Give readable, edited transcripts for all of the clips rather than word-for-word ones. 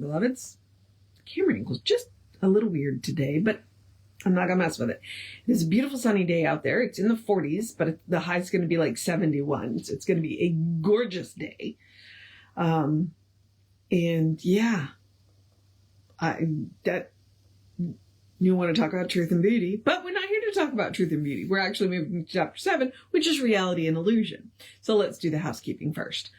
beloveds. Camera angle's just a little weird today, but I'm not going to mess with it. It's a beautiful sunny day out there. It's in the 40s, but the high's going to be like 71. So it's going to be a gorgeous day. And yeah, you want to talk about truth and beauty, but we're not here to talk about truth and beauty. We're actually moving to chapter 7, which is reality and illusion. So let's do the housekeeping first.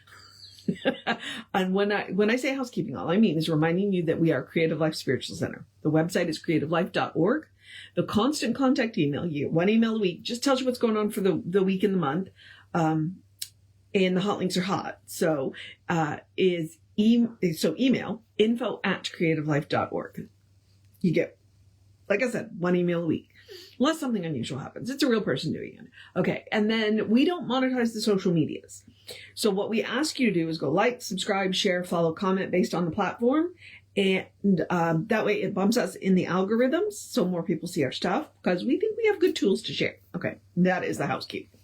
And when I say housekeeping, all I mean is reminding you that we are Creative Life Spiritual Center. The website is creativelife.org. The constant contact email, you get 1 email a week, just tells you what's going on for the week and the month. And the hot links are hot. So, email info@creativelife.org. You get, like I said, 1 email a week. Unless something unusual happens. It's a real person doing it. Okay. And then we don't monetize the social medias. So what we ask you to do is go like, subscribe, share, follow, comment based on the platform. And that way it bumps us in the algorithms so more people see our stuff because we think we have good tools to share. Okay. That is the housekeeping.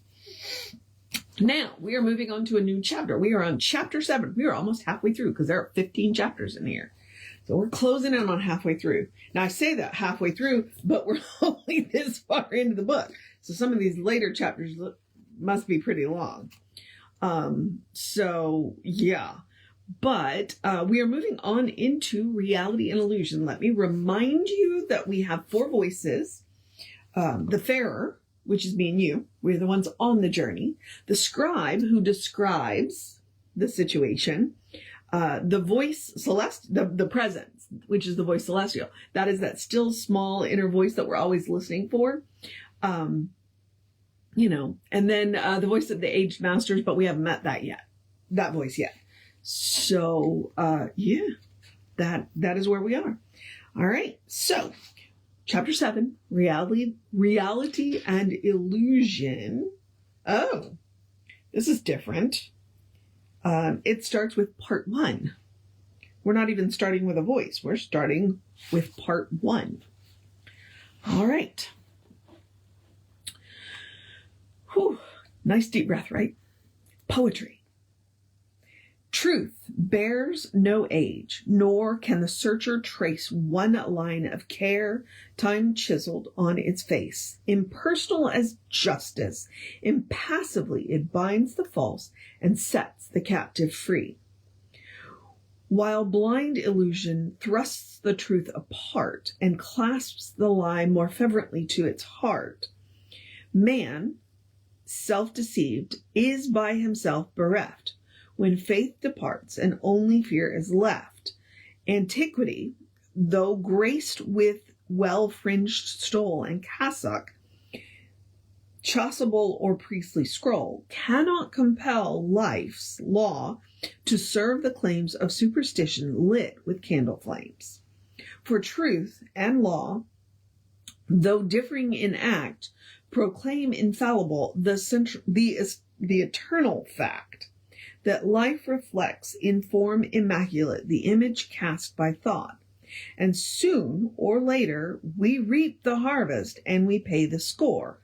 Now we are moving on to a new chapter. We are on chapter 7. We are almost halfway through because there are 15 chapters in here. So we're closing in on halfway through. Now I say that halfway through, but we're only this far into the book. So some of these later chapters must be pretty long. So yeah, but we are moving on into reality and illusion. Let me remind you that we have 4 voices. The farer, which is me and you. We're the ones on the journey. The scribe, who describes the situation. The voice the presence, which is the voice celestial. That is that still small inner voice that we're always listening for. And then the voice of the aged masters, but we haven't met that voice yet. So, yeah, that is where we are. All right. So chapter 7, reality and illusion. Oh, this is different. It starts with part 1. We're not even starting with a voice. We're starting with part 1. All right. Whew. Nice deep breath, right? Poetry. Truth bears no age, nor can the searcher trace one line of care, time chiseled on its face. Impersonal as justice, impassively it binds the false and sets the captive free. While blind illusion thrusts the truth apart and clasps the lie more fervently to its heart, man, self-deceived, is by himself bereft. When faith departs and only fear is left, antiquity, though graced with well-fringed stole and cassock, chasuble or priestly scroll, cannot compel life's law to serve the claims of superstition lit with candle flames. For truth and law, though differing in act, proclaim infallible the eternal fact that life reflects in form immaculate the image cast by thought, and soon or later we reap the harvest and we pay the score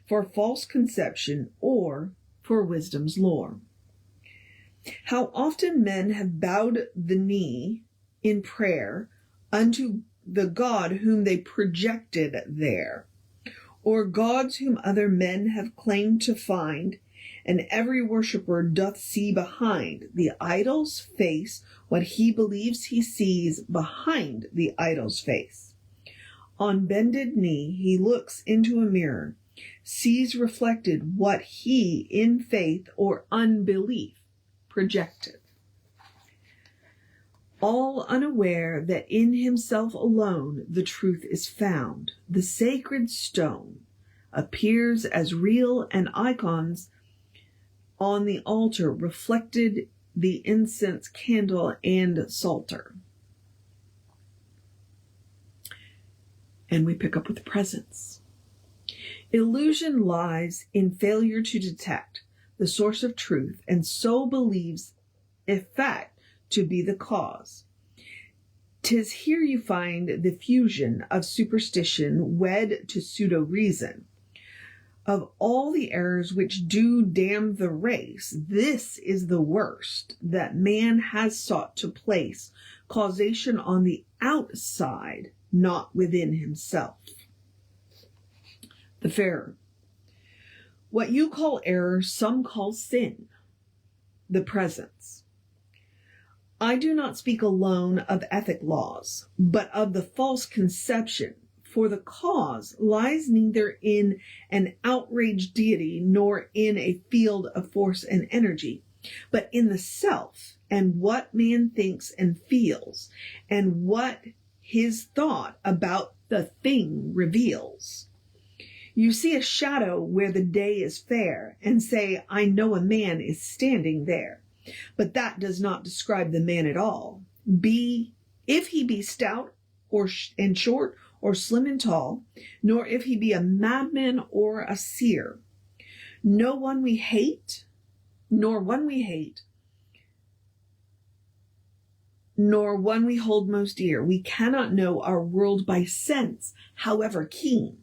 for false conception or for wisdom's lore. How often men have bowed the knee in prayer unto the God whom they projected there, or gods whom other men have claimed to find, and every worshipper doth see behind the idol's face what he believes he sees behind the idol's face. On bended knee he looks into a mirror, sees reflected what he in faith or unbelief projected. All unaware that in himself alone the truth is found, the sacred stone appears as real and icons on the altar reflected the incense, candle, and psalter. And we pick up with the presence. Illusion lies in failure to detect the source of truth, and so believes effect to be the cause. 'Tis here you find the fusion of superstition wed to pseudo-reason, Of all the errors which do damn the race, this is the worst, that man has sought to place causation on the outside, not within himself. The Farer. What you call error, some call sin. The Presence. I do not speak alone of ethic laws, but of the false conception. For the cause lies neither in an outraged deity nor in a field of force and energy, but in the self and what man thinks and feels, and what his thought about the thing reveals. You see a shadow where the day is fair, and say, I know a man is standing there. But that does not describe the man at all. If he be stout and short, or slim and tall, nor if he be a madman or a seer. Nor one we hate, nor one we hold most dear. We cannot know our world by sense, however keen,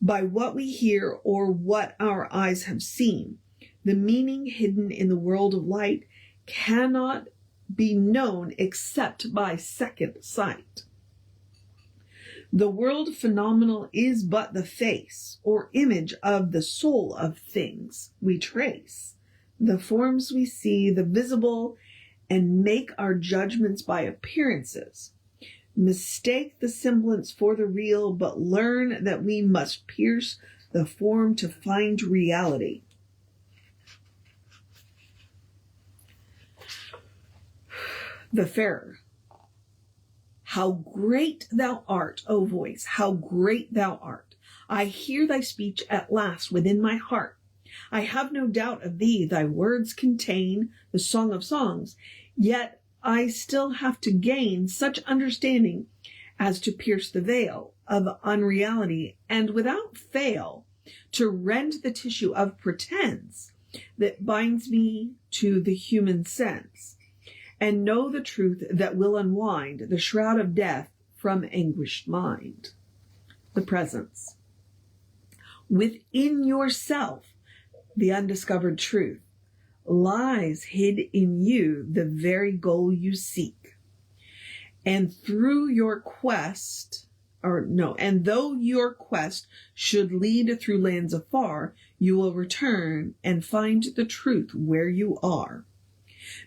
by what we hear or what our eyes have seen. The meaning hidden in the world of light cannot be known except by second sight. The world phenomenal is but the face or image of the soul of things we trace. The forms we see, the visible, and make our judgments by appearances. Mistake the semblance for the real, but learn that we must pierce the form to find reality. The Farer. How great thou art, O voice, how great thou art. I hear thy speech at last within my heart. I have no doubt of thee, thy words contain the song of songs, yet I still have to gain such understanding as to pierce the veil of unreality, and without fail to rend the tissue of pretense that binds me to the human sense, and know the truth that will unwind the shroud of death from anguished mind. The Presence. Within yourself, the undiscovered truth lies hid in you, the very goal you seek. And though your quest should lead through lands afar, you will return and find the truth where you are.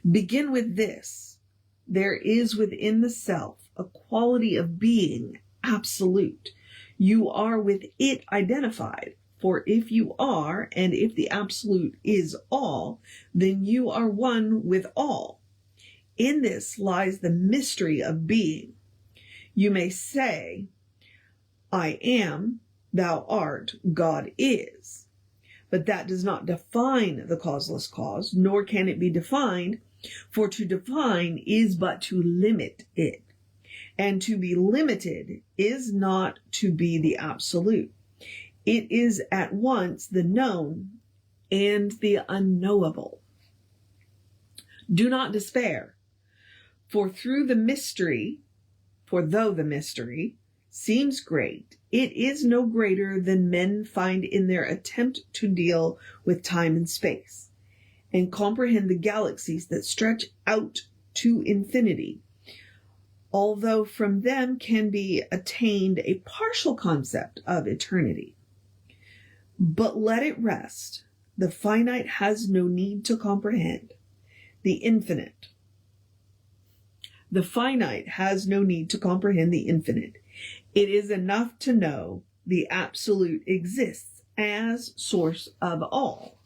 Begin with this. There is within the self a quality of being absolute. You are with it identified. For if you are, and if the absolute is all, then you are one with all. In this lies the mystery of being. You may say, I am, thou art, God is. But that does not define the causeless cause, nor can it be defined, for to define is but to limit it. And to be limited is not to be the absolute. It is at once the known and the unknowable. Do not despair, for though the mystery seems great, it is no greater than men find in their attempt to deal with time and space, and comprehend the galaxies that stretch out to infinity, although from them can be attained a partial concept of eternity. But let it rest. The finite has no need to comprehend the infinite. The finite has no need to comprehend the infinite. It is enough to know the absolute exists as source of all,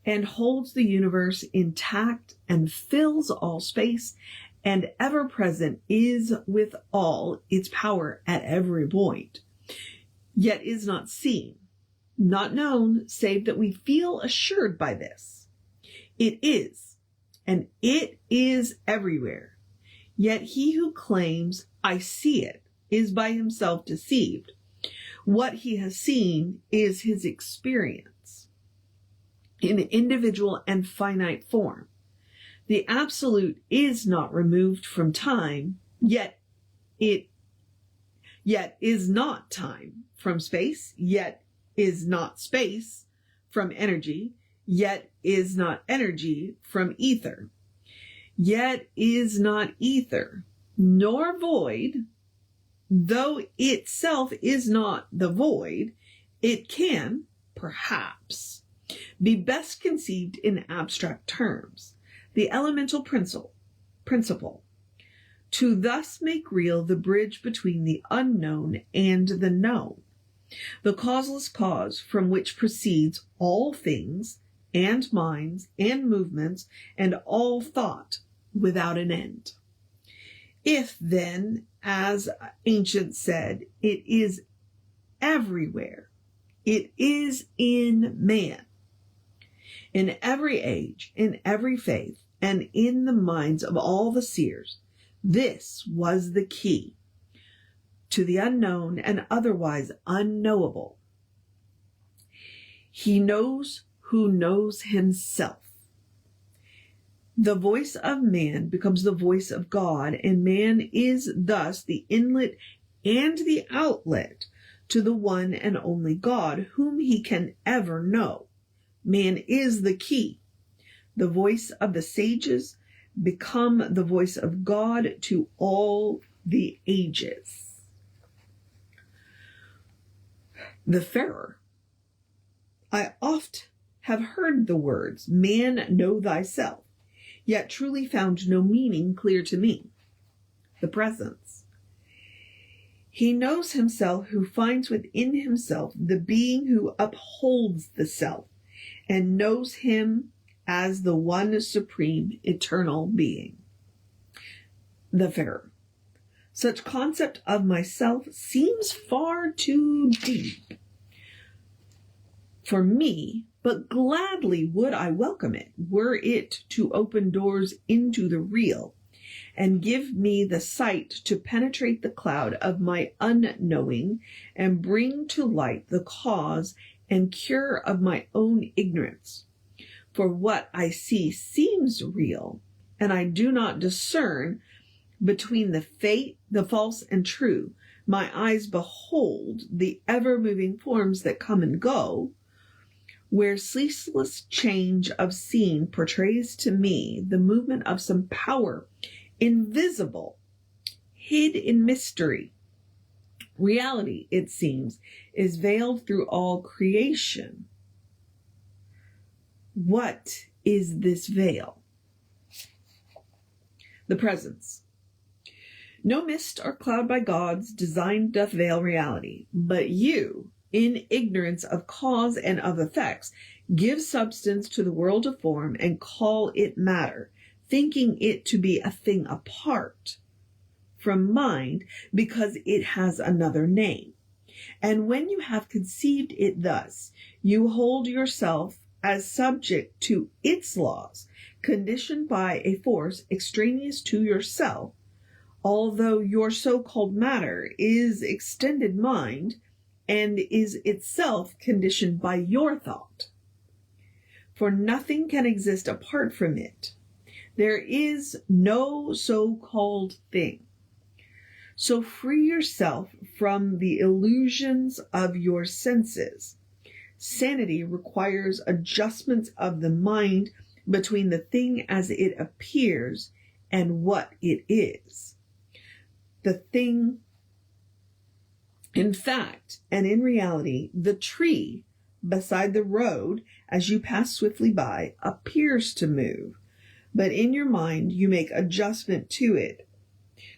and holds the universe intact and fills all space, and ever present is with all its power at every point, yet is not seen, not known, save that we feel assured by this. It is, and it is everywhere. Yet he who claims, I see it, is by himself deceived. What he has seen is his experience in individual and finite form. The absolute is not removed from time, yet is not time from space, yet is not space from energy, yet is not energy from ether. Yet is not ether, nor void, though itself is not the void. It can, perhaps, be best conceived in abstract terms, the elemental principle, to thus make real the bridge between the unknown and the known, the causeless cause from which proceeds all things, and minds, and movements, and all thought without an end. If then, as ancients said, it is everywhere, it is in man, in every age, in every faith, and in the minds of all the seers, this was the key to the unknown and otherwise unknowable. He knows who knows himself. The voice of man becomes the voice of God, and man is thus the inlet and the outlet to the one and only God, whom he can ever know. Man is the key. The voice of the sages become the voice of God to all the ages. The Wayfarer. I oft have heard the words, man, know thyself, yet truly found no meaning clear to me. The Presence. He knows himself who finds within himself the being who upholds the self, and knows him as the one supreme eternal being. The Wayfarer. Such concept of myself seems far too deep for me, but gladly would I welcome it, were it to open doors into the real, and give me the sight to penetrate the cloud of my unknowing, and bring to light the cause and cure of my own ignorance. For what I see seems real, and I do not discern between the false and true. My eyes behold the ever-moving forms that come and go, where ceaseless change of scene portrays to me the movement of some power, invisible, hid in mystery. Reality, it seems, is veiled through all creation. What is this veil? The Presence. No mist or cloud by God's design doth veil reality, but you, in ignorance of cause and of effects, give substance to the world of form and call it matter, thinking it to be a thing apart from mind because it has another name. And when you have conceived it thus, you hold yourself as subject to its laws, conditioned by a force extraneous to yourself, although your so-called matter is extended mind and is itself conditioned by your thought. For nothing can exist apart from it. There is no so-called thing. So free yourself from the illusions of your senses. Sanity requires adjustments of the mind between the thing as it appears and what it is. The thing, in fact, and in reality, the tree beside the road as you pass swiftly by appears to move, but in your mind you make adjustment to it,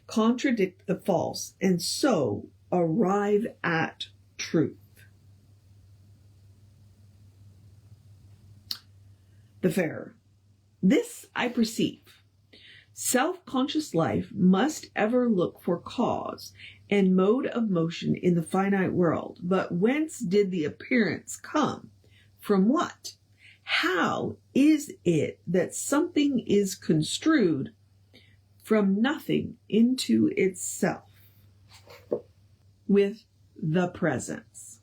contradict the false, and so arrive at truth. The Wayfarer. This I perceive. Self-conscious life must ever look for cause and mode of motion in the finite world. But whence did the appearance come? From what? How is it that something is construed from nothing into itself? With the Presence.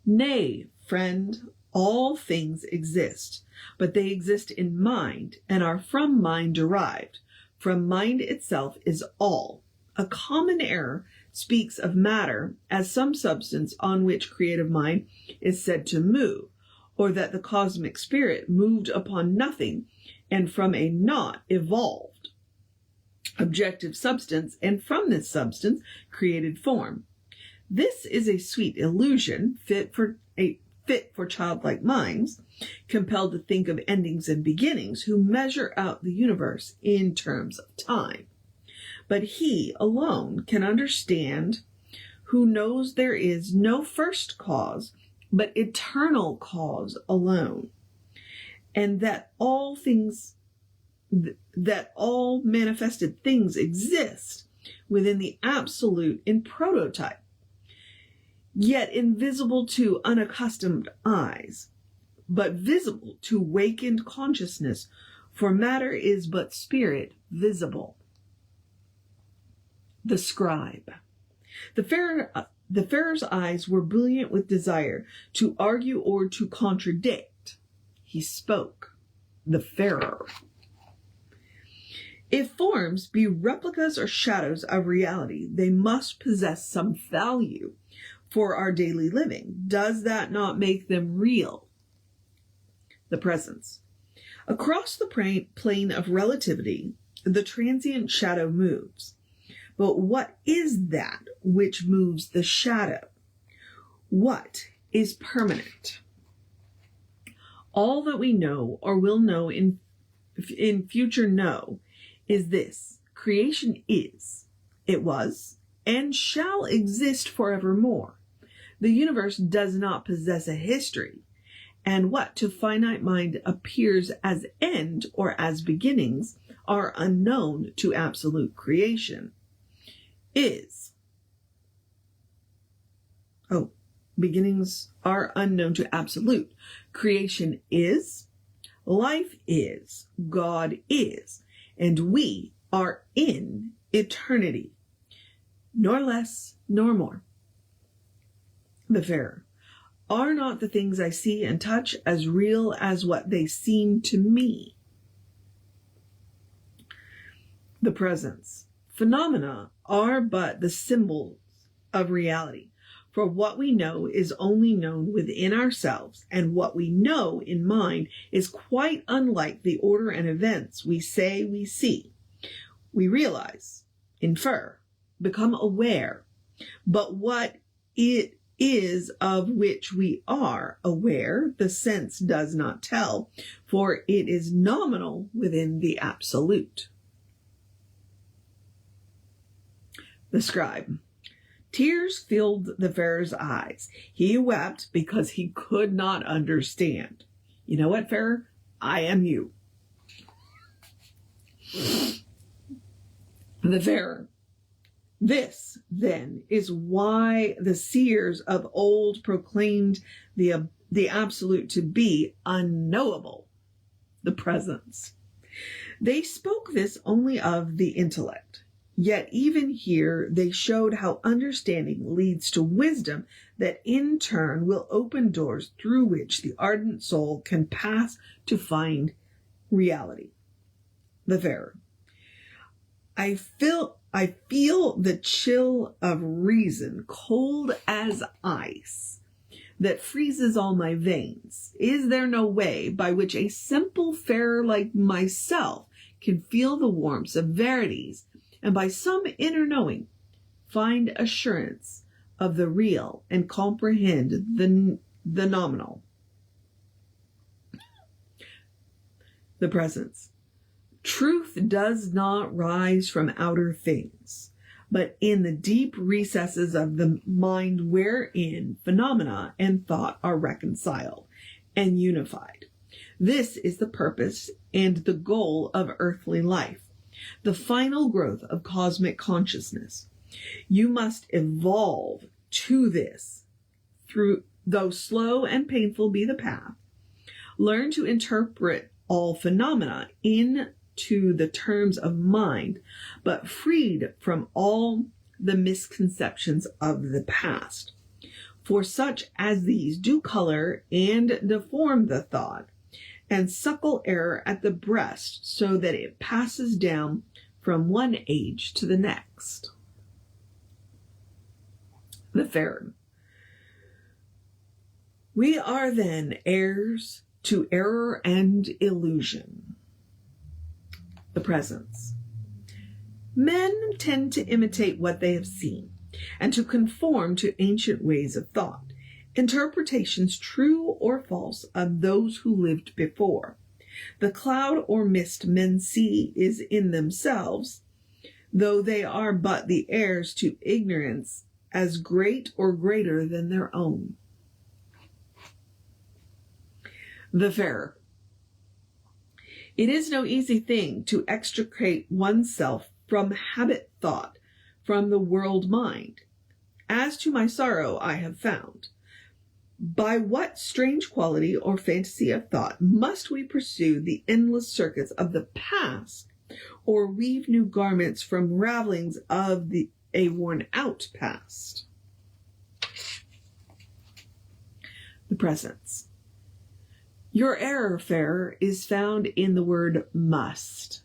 Nay, friend, all things exist, but they exist in mind and are from mind derived. From mind itself is all. A common error speaks of matter as some substance on which creative mind is said to move, or that the cosmic spirit moved upon nothing and from a not evolved objective substance, and from this substance created form. This is a sweet illusion fit for childlike minds, compelled to think of endings and beginnings, who measure out the universe in terms of time. But he alone can understand, who knows there is no first cause, but eternal cause alone, and that all manifested things exist within the absolute in prototype, yet invisible to unaccustomed eyes, but visible to wakened consciousness, for matter is but spirit visible. The scribe. The Pharaoh's eyes were brilliant with desire to argue or to contradict. He spoke. The Pharaoh. If forms be replicas or shadows of reality, they must possess some value for our daily living. Does that not make them real? The presence. Across the plane of relativity, the transient shadow moves. But what is that which moves the shadow? What is permanent? All that we know or will know in future know is this: creation is, it was, and shall exist forevermore. The universe does not possess a history, and what to finite mind appears as end or as beginnings are unknown to absolute creation. Beginnings are unknown to absolute. Creation is, life is, God is, and we are in eternity, nor less nor more. The Pharaoh. Are not the things I see and touch as real as what they seem to me? The presence. Phenomena are but the symbols of reality, for what we know is only known within ourselves, and what we know in mind is quite unlike the order and events we say we see. We realize, infer, become aware, but what it is of which we are aware, the sense does not tell, for it is nominal within the absolute. The scribe. Tears filled the Pharaoh's eyes. He wept because he could not understand. You know what, Pharaoh? I am you. The Pharaoh. This, then, is why the seers of old proclaimed the absolute to be unknowable, the presence. They spoke this only of the intellect. Yet even here they showed how understanding leads to wisdom that in turn will open doors through which the ardent soul can pass to find reality. The Pharaoh. I feel the chill of reason, cold as ice, that freezes all my veins. Is there no way by which a simple Pharaoh like myself can feel the warmth of verities, and by some inner knowing find assurance of the real and comprehend the nominal? The presence. Truth does not rise from outer things, but in the deep recesses of the mind wherein phenomena and thought are reconciled and unified. This is the purpose and the goal of earthly life, the final growth of cosmic consciousness. You must evolve to this, though slow and painful be the path. Learn to interpret all phenomena into the terms of mind, but freed from all the misconceptions of the past. For such as these do color and deform the thought, and suckle error at the breast, so that it passes down from one age to the next. The Pharaoh. We are then heirs to error and illusion. The Presence. Men tend to imitate what they have seen and to conform to ancient ways of thought, interpretations true or false of those who lived before. The cloud or mist men see is in themselves, though they are but the heirs to ignorance as great or greater than their own. The Pharaoh. It is no easy thing to extricate oneself from habit thought, from the world mind. As to my sorrow I have found. By what strange quality or fantasy of thought must we pursue the endless circuits of the past, or weave new garments from ravelings of a worn-out past? The Presence. Your error, Farer, is found in the word must.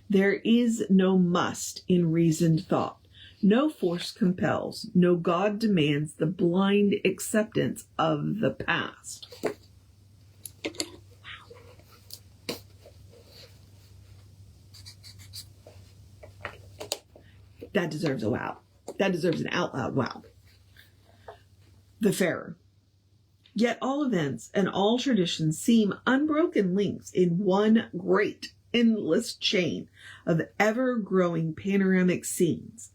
There is no must in reasoned thought. No force compels, no God demands the blind acceptance of the past. That deserves a wow. That deserves an out loud wow. The Pharaoh. Yet all events and all traditions seem unbroken links in one great, endless chain of ever-growing panoramic scenes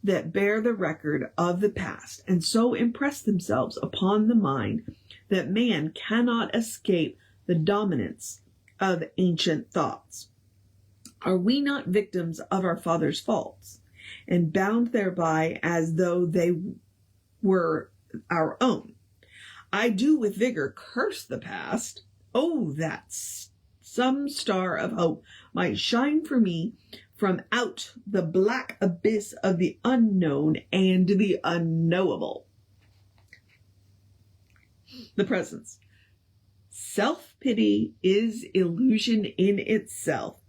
that bear the record of the past and so impress themselves upon the mind that man cannot escape the dominance of ancient thoughts. Are we not victims of our fathers' faults, and bound thereby as though they were our own? I do with vigor curse the past. Oh, that some star of hope might shine for me from out the black abyss of the unknown and the unknowable. The Presence. Self-pity is illusion in itself,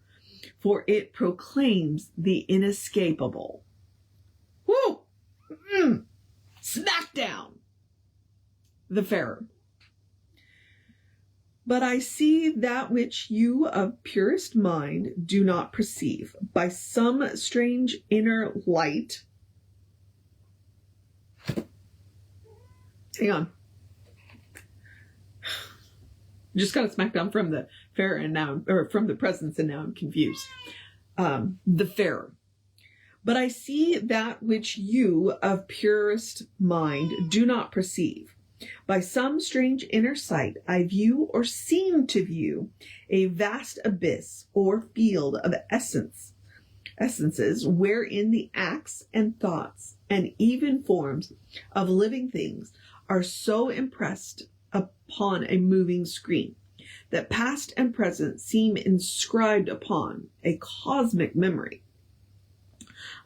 for it proclaims the inescapable. Woo! Smackdown! The Pharaoh. But I see that which you of purest mind do not perceive. By some strange inner light. Hang on. Just got a smackdown from the Pharaoh and now, or from the Presence, and now I'm confused. The Pharaoh. But I see that which you of purest mind do not perceive. By some strange inner sight, I view or seem to view a vast abyss or field of essences wherein the acts and thoughts and even forms of living things are so impressed upon a moving screen that past and present seem inscribed upon a cosmic memory.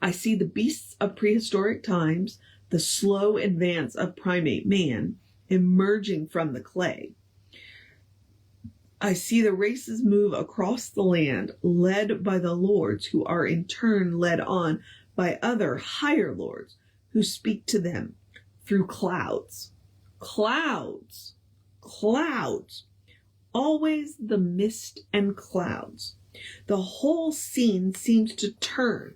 I see the beasts of prehistoric times, the slow advance of primate man, emerging from the clay. I see the races move across the land, led by the lords, who are in turn led on by other higher lords, who speak to them through clouds. Clouds! Clouds! Always the mist and clouds. The whole scene seems to turn,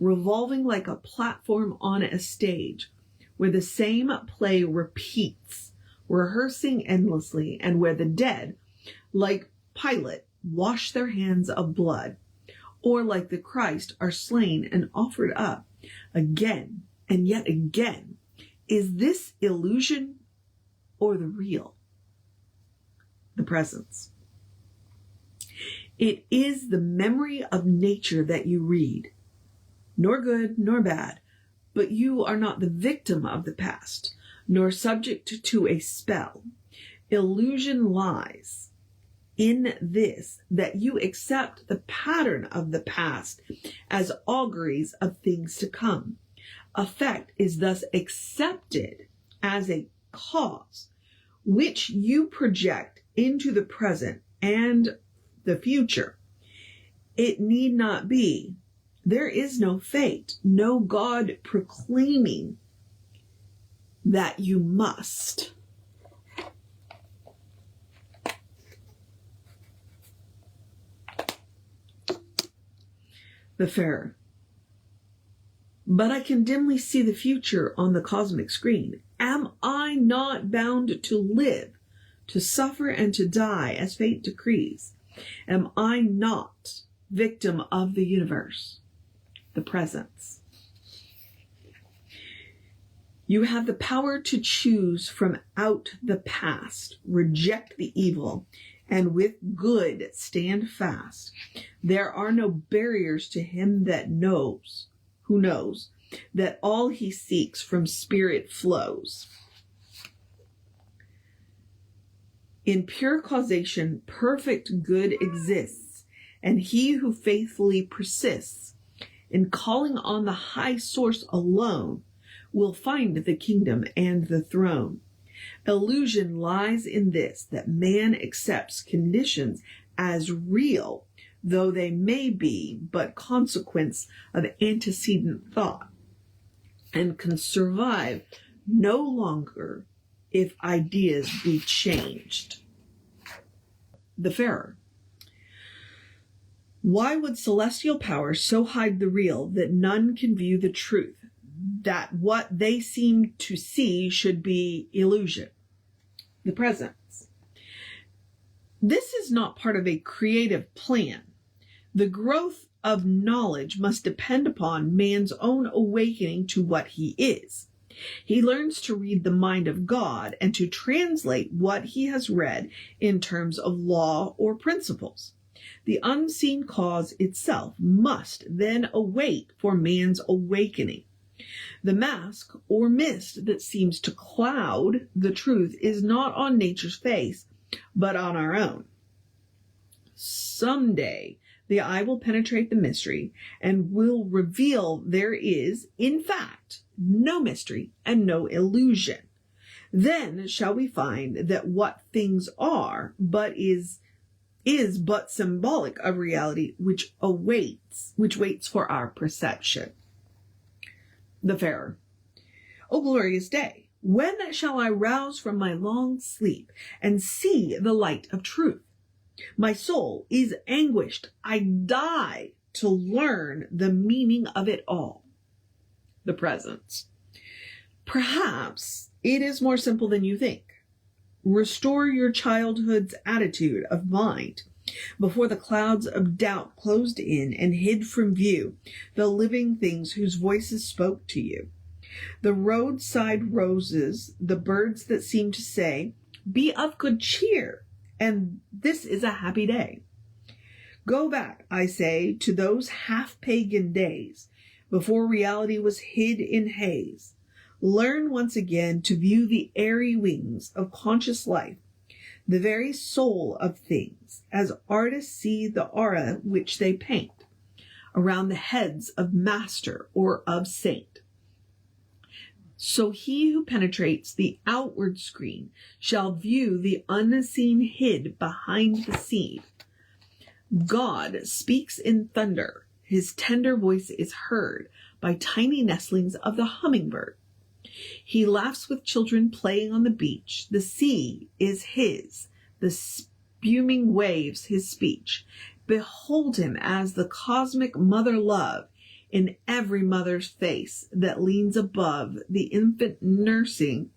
revolving like a platform on a stage, where the same play repeats, rehearsing endlessly, and where the dead, like Pilate, wash their hands of blood, or like the Christ, are slain and offered up again and yet again. Is this illusion or the real? The Presence. It is the memory of nature that you read, nor good nor bad, but you are not the victim of the past, nor subject to a spell. Illusion lies in this, that you accept the pattern of the past as auguries of things to come. Effect is thus accepted as a cause, which you project into the present and the future. It need not be. There is no fate, no God proclaiming that you must. The Farer. But I can dimly see the future on the cosmic screen. Am I not bound to live, to suffer and to die as fate decrees? Am I not victim of the universe? The Presence. You have the power to choose from out the past, reject the evil, and with good stand fast. There are no barriers to him that knows, who knows, that all he seeks from spirit flows. In pure causation, perfect good exists, and he who faithfully persists in calling on the high source alone will find the kingdom and the throne. Illusion lies in this, that man accepts conditions as real, though they may be but consequence of antecedent thought, and can survive no longer if ideas be changed. The Farer. Why would celestial powers so hide the real that none can view the truth, that what they seem to see should be illusion? The Presence. This is not part of a creative plan. The growth of knowledge must depend upon man's own awakening to what he is. He learns to read the mind of God and to translate what he has read in terms of law or principles. The unseen cause itself must then await for man's awakening. The mask or mist that seems to cloud the truth is not on nature's face, but on our own. Someday, the eye will penetrate the mystery and will reveal there is, in fact, no mystery and no illusion. Then shall we find that what things are, but is but symbolic of reality which waits for our perception. The Farer. O glorious day, when shall I rouse from my long sleep and see the light of truth? My soul is anguished. I die to learn the meaning of it all. The Presence. Perhaps it is more simple than you think. Restore your childhood's attitude of mind before the clouds of doubt closed in and hid from view the living things whose voices spoke to you. The roadside roses, the birds that seem to say, "Be of good cheer, and this is a happy day." Go back, I say, to those half-pagan days before reality was hid in haze. Learn once again to view the airy wings of conscious life, the very soul of things, as artists see the aura which they paint around the heads of master or of saint. So he who penetrates the outward screen shall view the unseen hid behind the scene. God speaks in thunder. His tender voice is heard by tiny nestlings of the hummingbird. He laughs with children playing on the beach. The sea is his, the spuming waves his speech. Behold him as the cosmic mother love in every mother's face that leans above the infant nursing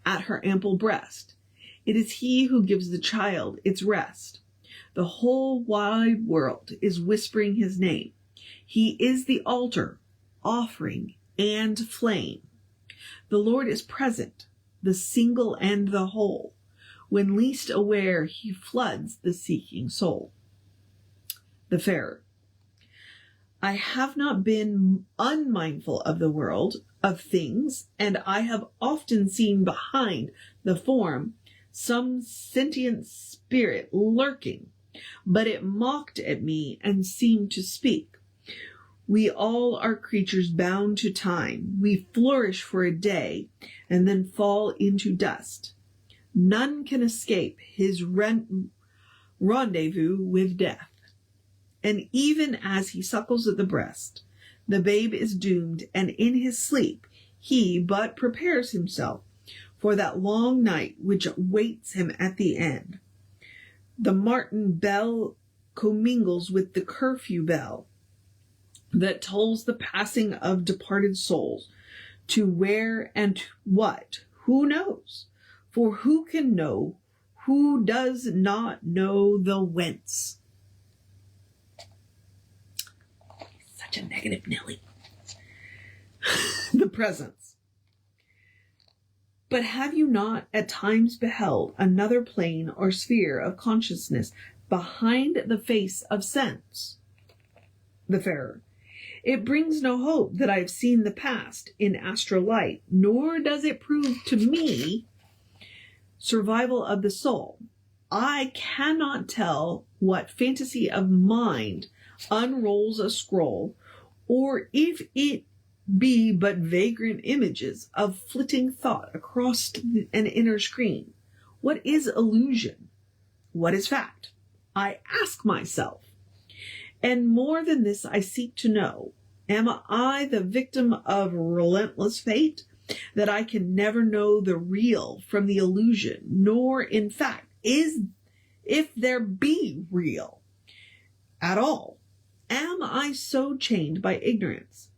at her ample breast. It is he who gives the child its rest. The whole wide world is whispering his name. He is the altar, offering, and flame. The Lord is present, the single and the whole. When least aware, he floods the seeking soul. The Farer. I have not been unmindful of the world, of things, and I have often seen behind the form some sentient spirit lurking, but it mocked at me and seemed to speak. We all are creatures bound to time. We flourish for a day and then fall into dust. None can escape his rendezvous with death. And even as he suckles at the breast, the babe is doomed, and in his sleep he but prepares himself for that long night which waits him at the end. The martin bell commingles with the curfew bell that tolls the passing of departed souls. To where and what, who knows? For who can know who does not know the whence? Such a negative Nelly. The presence. But have you not at times beheld another plane or sphere of consciousness behind the face of sense? The Farer. It brings no hope that I have seen the past in astral light, nor does it prove to me survival of the soul. I cannot tell what fantasy of mind unrolls a scroll, or if it be but vagrant images of flitting thought across an inner screen. What is illusion? What is fact? I ask myself. And more than this I seek to know. Am I the victim of relentless fate, that I can never know the real from the illusion, nor in fact if there be real at all? Am I so chained by ignorance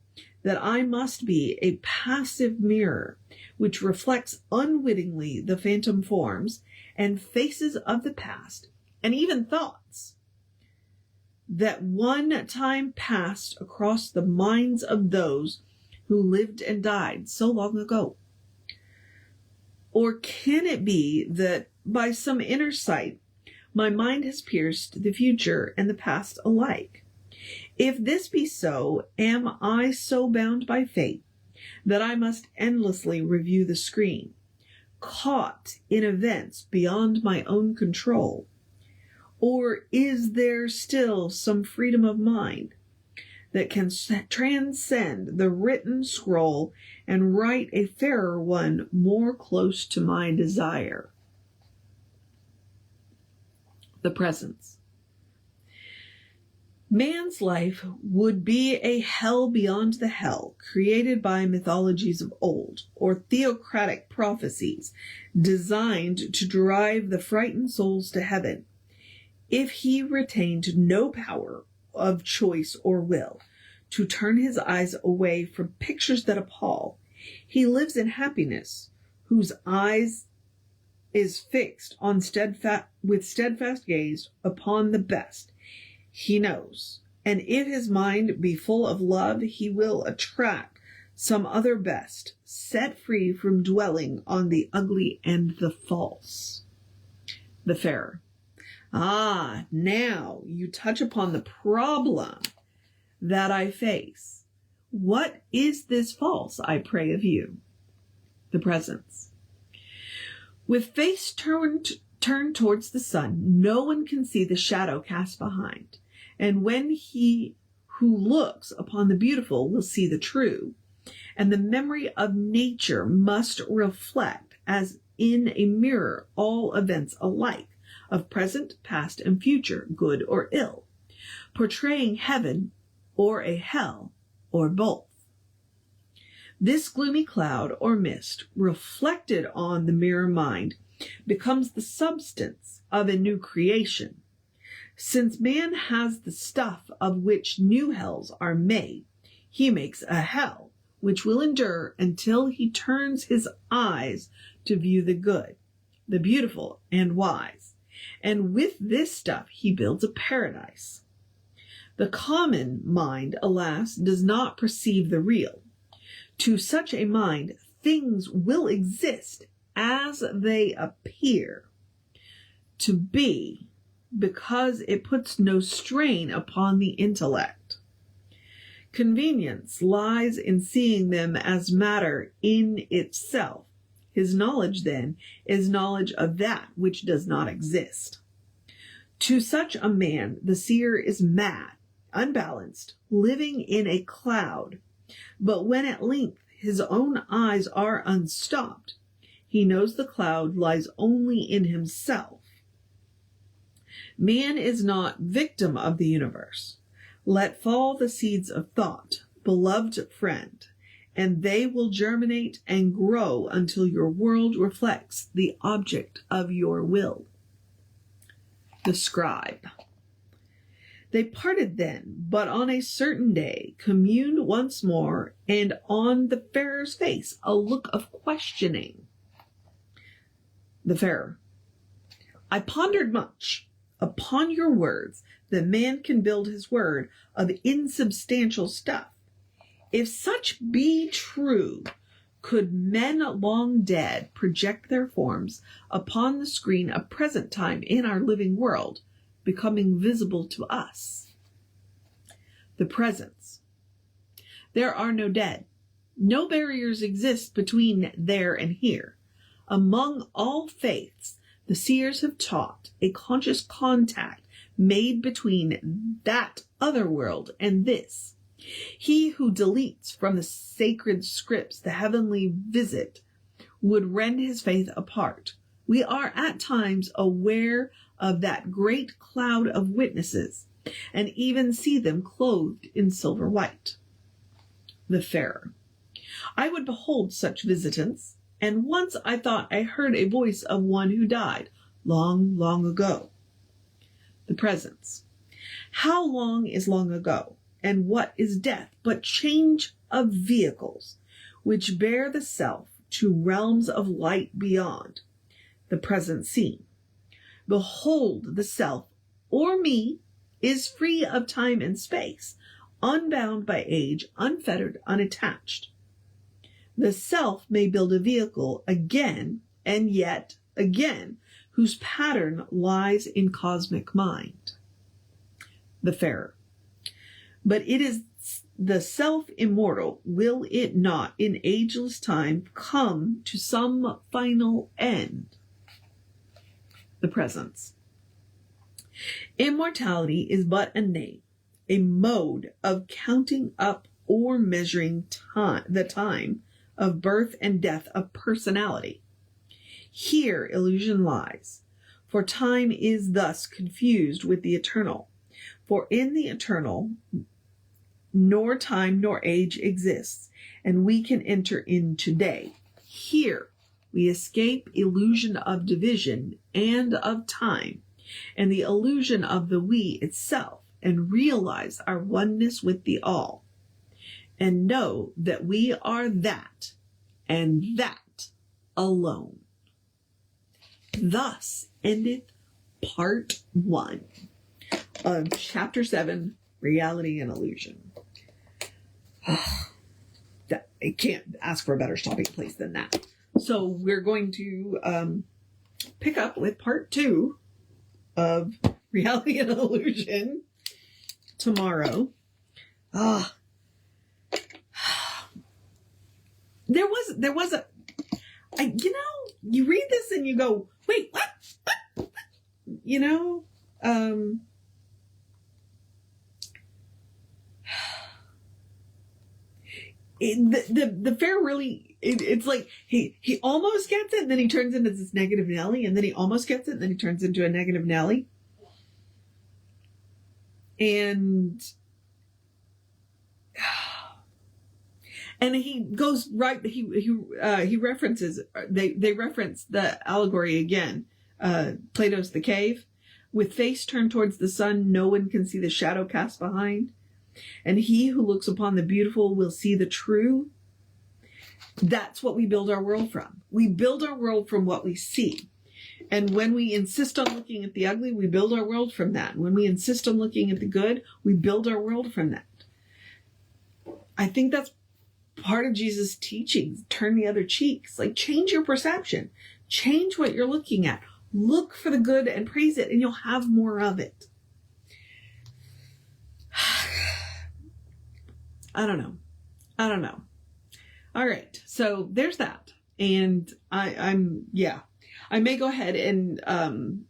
that I must be a passive mirror which reflects unwittingly the phantom forms and faces of the past, and even thoughts that one time passed across the minds of those who lived and died so long ago? Or can it be that by some inner sight my mind has pierced the future and the past alike? If this be so, am I so bound by fate that I must endlessly review the screen, caught in events beyond my own control? Or is there still some freedom of mind that can transcend the written scroll and write a fairer one more close to my desire? The presence. Man's life would be a hell beyond the hell created by mythologies of old, or theocratic prophecies designed to drive the frightened souls to heaven, if he retained no power of choice or will to turn his eyes away from pictures that appall. He lives in happiness, whose eyes is fixed on with steadfast gaze upon the best he knows, and if his mind be full of love, he will attract some other best, set free from dwelling on the ugly and the false. The Farer. Ah, now you touch upon the problem that I face. What is this false, I pray of you? The Presence. With face turned towards the sun, no one can see the shadow cast behind. And when he who looks upon the beautiful will see the true, and the memory of nature must reflect as in a mirror all events alike, of present, past, and future, good or ill, portraying heaven or a hell, or both. This gloomy cloud or mist, reflected on the mirror mind, becomes the substance of a new creation. Since man has the stuff of which new hells are made, he makes a hell which will endure until he turns his eyes to view the good, the beautiful, and wise. And with this stuff he builds a paradise. The common mind, alas, does not perceive the real. To such a mind, things will exist as they appear to be, because it puts no strain upon the intellect. Convenience lies in seeing them as matter in itself. His knowledge, then, is knowledge of that which does not exist. To such a man, the seer is mad, unbalanced, living in a cloud. But when at length his own eyes are unstopped, he knows the cloud lies only in himself. Man is not victim of the universe. Let fall the seeds of thought, beloved friend, and they will germinate and grow until your world reflects the object of your will. The scribe. They parted then, but on a certain day communed once more, and on the farer's face a look of questioning. The farer. I pondered much upon your words, that man can build his word of insubstantial stuff. If such be true, could men long dead project their forms upon the screen of present time in our living world, becoming visible to us? The presence. There are no dead. No barriers exist between there and here. Among all faiths, the seers have taught a conscious contact made between that other world and this. He who deletes from the sacred scripts the heavenly visit would rend his faith apart. We are at times aware of that great cloud of witnesses, and even see them clothed in silver white. The farer. I would behold such visitants, and once I thought I heard a voice of one who died long, long ago. The presence. How long is long ago, and what is death but change of vehicles, which bear the self to realms of light beyond the present scene? Behold, the self, or me, is free of time and space, unbound by age, unfettered, unattached. The self may build a vehicle again and yet again, whose pattern lies in cosmic mind. The farer. But it is the self immortal, will it not in ageless time come to some final end? The presence. Immortality is but a name, a mode of counting up or measuring time, the time of birth and death of personality. Here illusion lies, for time is thus confused with the eternal. For in the eternal, nor time nor age exists, and we can enter in today. Here we escape illusion of division and of time, and the illusion of the we itself, and realize our oneness with the all, and know that we are that, and that alone. Thus endeth part 1 of chapter 7, Reality and Illusion. I can't ask for a better stopping place than that. So we're going to pick up with part 2 of Reality and Illusion tomorrow. There was a, you read this and you go, wait, what? The fair really, it's like he almost gets it, and then he turns into this negative Nelly, and then he almost gets it, and then he turns into a negative Nelly. And he goes right, he references, they reference the allegory again, Plato's The Cave. With face turned towards the sun, no one can see the shadow cast behind. And he who looks upon the beautiful will see the true. That's what we build our world from. We build our world from what we see. And when we insist on looking at the ugly, we build our world from that. When we insist on looking at the good, we build our world from that. I think that's part of Jesus' teachings. Turn the other cheek. Like, change your perception. Change what you're looking at. Look for the good and praise it, and you'll have more of it. I don't know. All right. So there's that. And I may go ahead and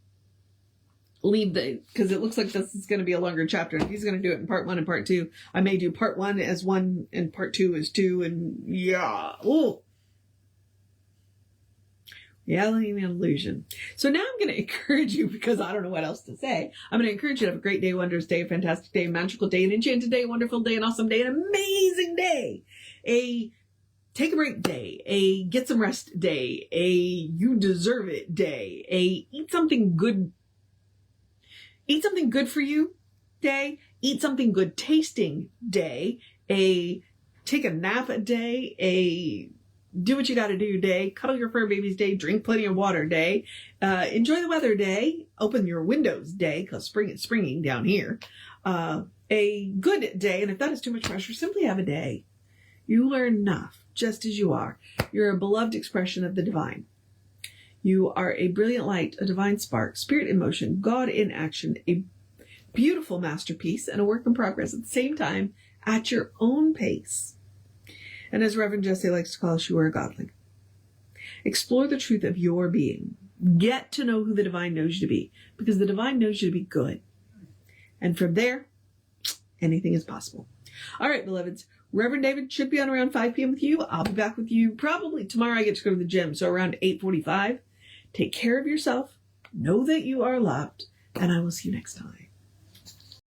leave because it looks like this is going to be a longer chapter. If he's going to do it in part 1 and part 2, I may do part 1 as 1 and part 2 as 2. And Reality and Illusion. So now I'm going to encourage you, because I don't know what else to say. I'm going to encourage you to have a great day, wondrous day, a fantastic day, a magical day, an enchanted day, a wonderful day, an awesome day, an amazing day, a take a break day, a get some rest day, a you deserve it day, a eat something good for you day, eat something good tasting day, a take a nap a day, a do what you got to do day, cuddle your fur babies day, drink plenty of water day, enjoy the weather day, open your windows day, because spring is springing down here, a good day, and if that is too much pressure, simply have a day. You learn enough, just as you are. You're a beloved expression of the divine. You are a brilliant light, a divine spark, spirit in motion, God in action, a beautiful masterpiece, and a work in progress at the same time, at your own pace. And as Reverend Jesse likes to call us, you are a godling. Explore the truth of your being. Get to know who the divine knows you to be, because the divine knows you to be good. And from there, anything is possible. All right, beloveds. Reverend David should be on around 5 p.m. with you. I'll be back with you probably tomorrow. I get to go to the gym, so around 8:45. Take care of yourself. Know that you are loved, and I will see you next time.